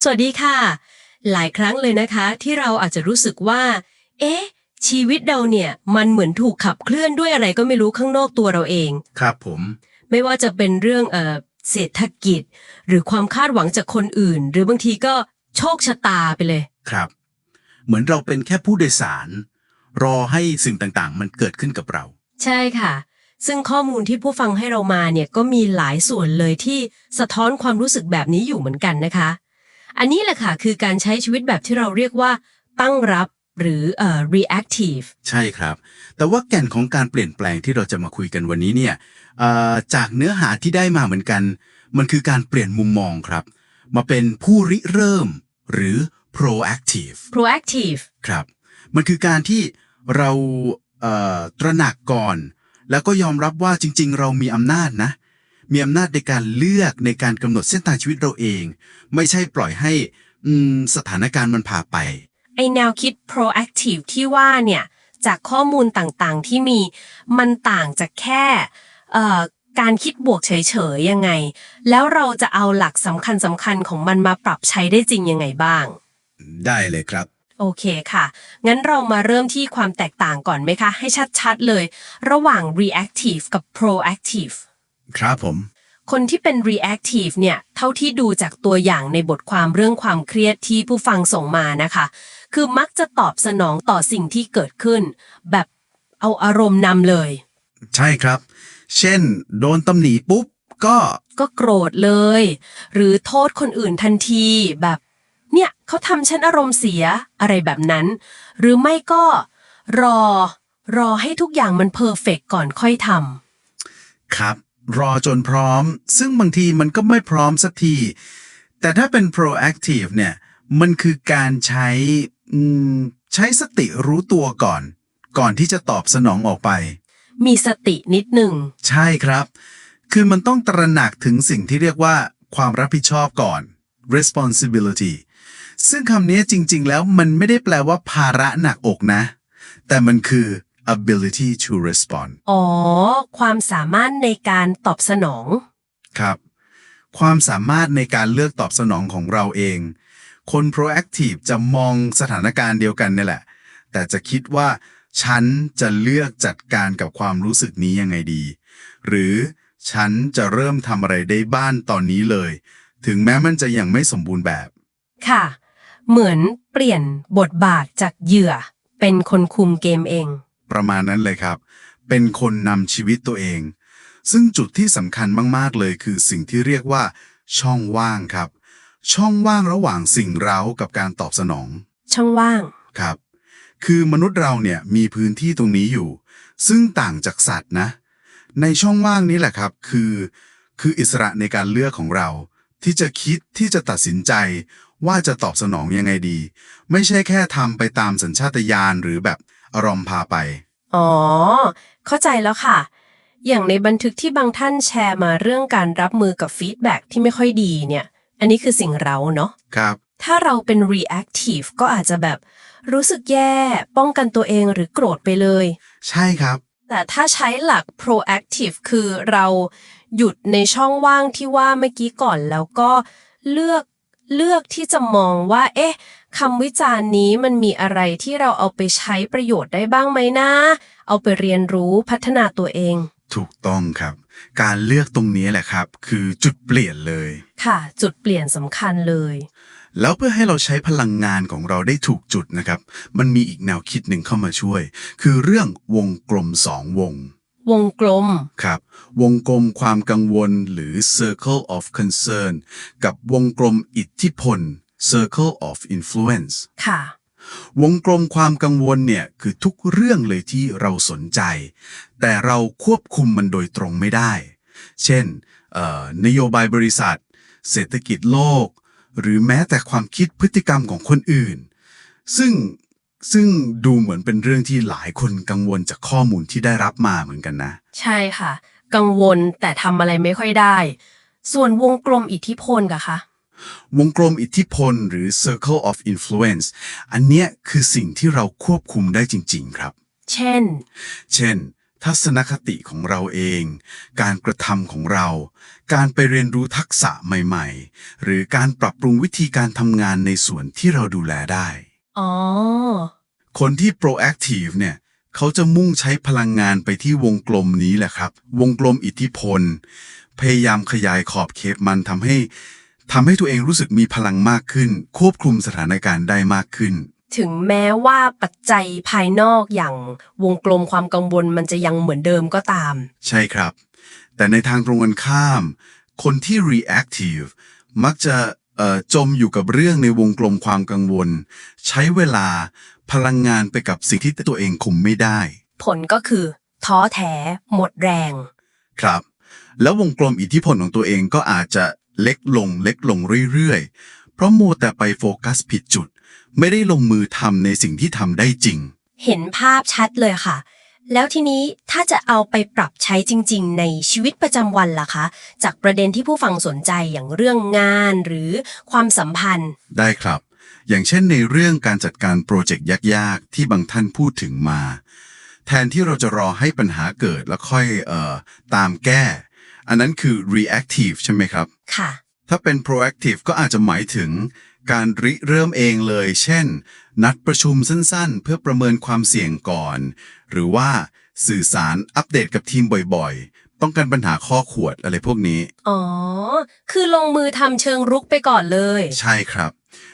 สวัสดีค่ะหลายครั้งเลยนะคะที่เราอาจจะรู้สึกว่าเอ๊ะชีวิตเราเนี่ยมันเหมือนถูกขับเคลื่อนด้วยอะไรก็ไม่รู้ข้างนอกตัวเราเองครับผมไม่ว่าจะเป็นเรื่องเศรษฐกิจหรือความคาดหวังจากคนอื่นหรือบางทีก็โชคชะตาไปเลยครับเหมือนเราเป็นแค่ผู้โดยสารรอให้สิ่งต่างๆมันเกิดขึ้นกับเราใช่ค่ะซึ่งข้อมูลที่ผู้ฟังให้เรามาเนี่ยก็มีหลายส่วนเลยที่สะท้อนความรู้สึกแบบนี้อยู่เหมือนกันนะคะอันนี้แหละค่ะคือการใช้ชีวิตแบบที่เราเรียกว่าตั้งรับหรือreactive ใช่ครับแต่ว่าแก่นของการเปลี่ยนแปลงที่เราจะมาคุยกันวันนี้เนี่ยจากเนื้อหาที่ได้มาเหมือนกันมันคือการเปลี่ยนมุมมองครับมาเป็นผู้ริเริ่มหรือ proactive ครับมันคือการที่เราตระหนักก่อนแล้วก็ยอมรับว่าจริงๆเรามีอำนาจนะมีอำนาจในการเลือกในการกำหนดเส้นทางชีวิตเราเองไม่ใช่ปล่อยให้สถานการณ์มันพาไปไอแนวคิด proactive ที่ว่าเนี่ยจากข้อมูลต่างๆที่มีมันต่างจากแค่การคิดบวกเฉยๆยังไงแล้วเราจะเอาหลักสำคัญของมันมาปรับใช้ได้จริงยังไงบ้างได้เลยครับโอเคค่ะงั้นเรามาเริ่มที่ความแตกต่างก่อนไหมคะให้ชัดๆเลยระหว่าง reactive กับ proactive ครับผมคนที่เป็น reactive เนี่ยเท่าที่ดูจากตัวอย่างในบทความเรื่องความเครียดที่ผู้ฟังส่งมานะคะคือมักจะตอบสนองต่อสิ่งที่เกิดขึ้นแบบเอาอารมณ์นำเลย ใช่ครับเช่นโดนตำหนิปุ๊บก็โกรธเลย หรือโทษคนอื่นทันทีแบบเนี่ยเขาทำฉันอารมณ์เสียอะไรแบบนั้น หรือไม่ก็รอรอให้ทุกอย่างมันเพอร์เฟกต์ก่อนค่อยทครับรอจนพร้อมซึ่งบางทีมันก็ไม่พร้อมสักทีแต่ถ้าเป็น proactive เนี่ยมันคือการใช้สติรู้ตัวก่อนที่จะตอบสนองออกไป ำมีสตินิดหนึ่ง ใช่ครับคือมันต้องตระหนักถึงสิ่งที่เรียกว่าความรับผิดชอบก่อน responsibility ซึ่งคำนี้จริงๆแล้วมันไม่ได้แปลว่าภาระหนักอกนะแต่มันคือ ability to respond อ๋อความสามารถในการตอบสนอง ครับความสามารถในการเลือกตอบสนองของเราเองคน proactive จะมองสถานการณ์เดียวกันนี่แหละแต่จะคิดว่าฉันจะเลือกจัดการกับความรู้สึกนี้ยังไงดีหรือฉันจะเริ่มทำอะไรได้บ้างตอนนี้เลยถึงแม้มันจะยังไม่สมบูรณ์แบบ ค่ะ เหมือนเปลี่ยนบทบาทจากเหยื่อเป็นคนคุมเกมเอง ประมาณนั้นเลยครับเป็นคนนำชีวิตตัวเองซึ่งจุดที่สำคัญมากๆเลยคือสิ่งที่เรียกว่าช่องว่างครับช่องว่างระหว่างสิ่งเร้ากับการตอบสนองช่องว่าง ครับคือมนุษย์เราเนี่ยมีพื้นที่ตรงนี้อยู่ซึ่งต่างจากสัตว์นะในช่องว่างนี้แหละครับคืออิสระในการเลือกของเราที่จะคิดที่จะตัดสินใจว่าจะตอบสนองยังไงดีไม่ใช่แค่ทำไปตามสัญชาตญาณหรือแบบอารมณ์พาไปอ๋อ เข้าใจแล้วค่ะ อย่างในบันทึกที่บางท่านแชร์มาเรื่องการรับมือกับฟีดแบ็กที่ไม่ค่อยดีเนี่ย อันนี้คือสิ่งเราเนาะครับถ้าเราเป็น reactive ก็อาจจะแบบรู้สึกแย่ป้องกันตัวเองหรือโกรธไปเลย ใช่ครับแต่ถ้าใช้หลัก proactive คือเราหยุดในช่องว่างที่ว่าเมื่อกี้ก่อนแล้วก็เลือกเลือกที่จะมองว่าเอ๊ะคำวิจารณ์นี้มันมีอะไรที่เราเอาไปใช้ประโยชน์ได้บ้างไหมนะเอาไปเรียนรู้พัฒนาตัวเองถูกต้องครับการเลือกตรงนี้แหละครับคือจุดเปลี่ยนเลยค่ะจุดเปลี่ยนสำคัญเลยแล้วเพื่อให้เราใช้พลังงานของเราได้ถูกจุดนะครับมันมีอีกแนวคิดหนึ่งเข้ามาช่วยคือเรื่องวงกลมสองวงวงกลมครับวงกลมความกังวลหรือ circle of concern กับวงกลมอิทธิพล circle of influence ค่ะวงกลมความกังวลเนี่ยคือทุกเรื่องเลยที่เราสนใจแต่เราควบคุมมันโดยตรงไม่ได้เช่นนโยบายบริษัทเศรษฐกิจโลกหรือแม้แต่ความคิดพฤติกรรมของคนอื่นซึ่งดูเหมือนเป็นเรื่องที่หลายคนกังวลจากข้อมูลที่ได้รับมาเหมือนกันนะใช่ค่ะกังวลแต่ทำอะไรไม่ค่อยได้ส่วนวงกลมอิทธิพลกะคะวงกลมอิทธิพลหรือ circle of influence อันเนี้ยคือสิ่งที่เราควบคุมได้จริงๆครับเช่น ทัศนคติของเราเอง การกระทำของเรา การไปเรียนรู้ทักษะใหม่ๆ หรือการปรับปรุงวิธีการทำงานในส่วนที่เราดูแลได้ อ๋อ คนที่ proactive เนี่ยเขาจะมุ่งใช้พลังงานไปที่วงกลมนี้แหละครับ วงกลมอิทธิพล พยายามขยายขอบเขตมันทำให้ตัวเองรู้สึกมีพลังมากขึ้น ควบคุมสถานการณ์ได้มากขึ้น ถึงแม้ว่าปัจจัยภายนอกอย่างวงกลมความกังวลมันจะยังเหมือนเดิมก็ตาม ใช่ครับ แต่ในทางตรงกันข้าม คนที่ reactive มักจะจมอยู่กับเรื่องในวงกลมความกังวล ใช้เวลาพลังงานไปกับสิ่งที่ตัวเองคุมไม่ได้ ผลก็คือ ท้อแท้หมดแรง ครับ แล้ววงกลมอิทธิพลของตัวเองก็อาจจะเล็กลงเรื่อยๆ เพราะมัวแต่ไปโฟกัสผิดจุด ไม่ได้ลงมือทำในสิ่งที่ทำได้จริง เห็นภาพชัดเลยค่ะ แล้วทีนี้ถ้าจะเอาไปปรับใช้จริงๆในชีวิตประจำวันล่ะคะ จากประเด็นที่ผู้ฟังสนใจอย่างเรื่องงานหรือความสัมพันธ์ ได้ครับ อย่างเช่นในเรื่องการจัดการโปรเจกต์ยากๆ ที่บางท่านพูดถึงมา แทนที่เราจะรอให้ปัญหาเกิดแล้วค่อยตามแก้ อันนั้นคือ reactive ใช่ไหมครับ ค่ะ ถ้าเป็น proactive ก็อาจจะหมายถึงการริเริ่มเองเลย เช่น นัดประชุมสั้นๆ เพื่อประเมินความเสี่ยงก่อน หรือว่าสื่อสารอัปเดตกับทีมบ่อยๆ ต้องการปัญหาข้อขวดอะไรพวกนี้ อ๋อ คือลงมือทำเชิงรุกไปก่อนเลย ใช่ครับ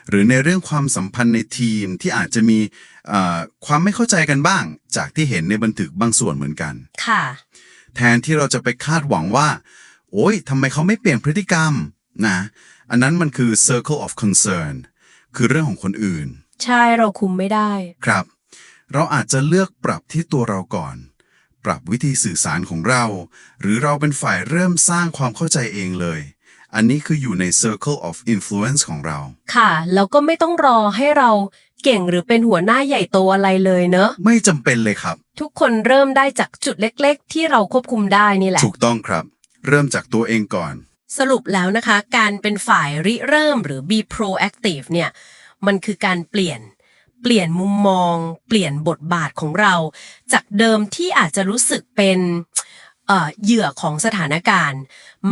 หรือในเรื่องความสัมพันธ์ในทีมที่อาจจะมีความไม่เข้าใจกันบ้าง จากที่เห็นในบันทึกบางส่วนเหมือนกัน ค่ะ แทนที่เราจะไปคาดหวังว่า โอ๊ยทำไมเขาไม่เปลี่ยนพฤติกรรมนะอันนั้นมันคือ circle of concern คือเรื่องของคนอื่น ใช่เราคุมไม่ได้ ครับ เราอาจจะเลือกปรับที่ตัวเราก่อน ปรับวิธีสื่อสารของเรา หรือเราเป็นฝ่ายเริ่มสร้างความเข้าใจเองเลย อันนี้คืออยู่ใน circle of influence ของเรา ค่ะ แล้วก็ไม่ต้องรอให้เราเก่งหรือเป็นหัวหน้าใหญ่โตอะไรเลยเนอะ ไม่จำเป็นเลยครับ ทุกคนเริ่มได้จากจุดเล็กๆ ที่เราควบคุมได้นี่แหละ ถูกต้องครับ เริ่มจากตัวเองก่อน สรุปแล้วนะคะ การเป็นฝ่ายริเริ่มหรือ be proactive เนี่ย มันคือการเปลี่ยนมุมมอง เปลี่ยนบทบาทของเรา จากเดิมที่อาจจะรู้สึกเป็นเหยื่อของสถานการณ์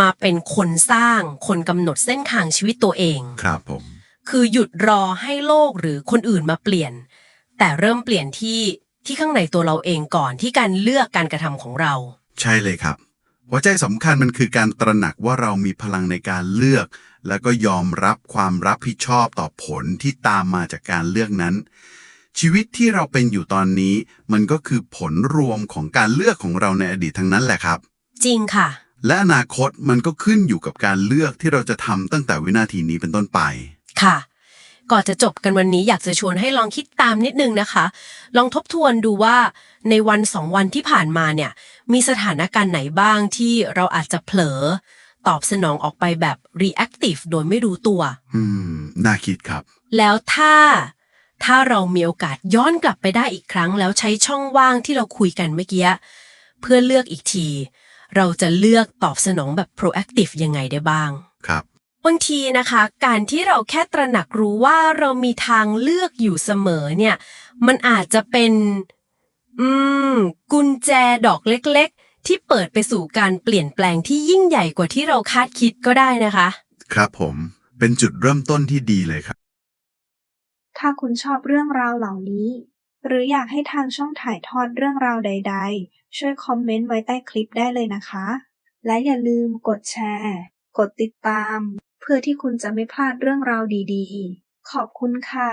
มาเป็นคนสร้างคนกำหนดเส้นทางชีวิตตัวเอง ครับผม คือหยุดรอให้โลกหรือคนอื่นมาเปลี่ยน แต่เริ่มเปลี่ยนที่ข้างในตัวเราเองก่อนที่การเลือกการกระทำของเรา ใช่เลยครับ หัวใจสำคัญมันคือการตระหนักว่าเรามีพลังในการเลือก แล้วก็ยอมรับความรับผิดชอบต่อผลที่ตามมาจากการเลือกนั้น ชีวิตที่เราเป็นอยู่ตอนนี้ มันก็คือผลรวมของการเลือกของเราในอดีตทั้งนั้นแหละครับ จริงค่ะ และอนาคตมันก็ขึ้นอยู่กับการเลือกที่เราจะทำตั้งแต่วินาทีนี้เป็นต้นไป ค่ะ ก่อนจะจบกันวันนี้อยากจะชวนให้ลองคิดตามนิดนึงนะคะ ลองทบทวนดูว่าในวัน2 วันที่ผ่านมาเนี่ย มีสถานการณ์ไหนบ้างที่เราอาจจะเผลอ ตอบสนองออกไปแบบ reactive โดยไม่รู้ตัว น่าคิดครับ แล้วถ้าเรามีโอกาสย้อนกลับไปได้อีกครั้ง แล้วใช้ช่องว่างที่เราคุยกันเมื่อกี้เพื่อเลือกอีกที เราจะเลือกตอบสนองแบบ proactive ยังไงได้บ้าง ครับ บางทีนะคะการที่เราแค่ตระหนักรู้ว่าเรามีทางเลือกอยู่เสมอเนี่ยมันอาจจะเป็นกุญแจดอกเล็กๆที่เปิดไปสู่การเปลี่ยนแปลงที่ยิ่งใหญ่กว่าที่เราคาดคิดก็ได้นะคะ ครับผมเป็นจุดเริ่มต้นที่ดีเลยครับ ถ้าคุณชอบเรื่องราวเหล่านี้ หรืออยากให้ทางช่องถ่ายทอดเรื่องราวใดๆ ช่วยคอมเมนต์ไว้ใต้คลิปได้เลยนะคะ และอย่าลืมกดแชร์ กดติดตาม เพื่อที่คุณจะไม่พลาดเรื่องราวดีๆ ขอบคุณค่ะ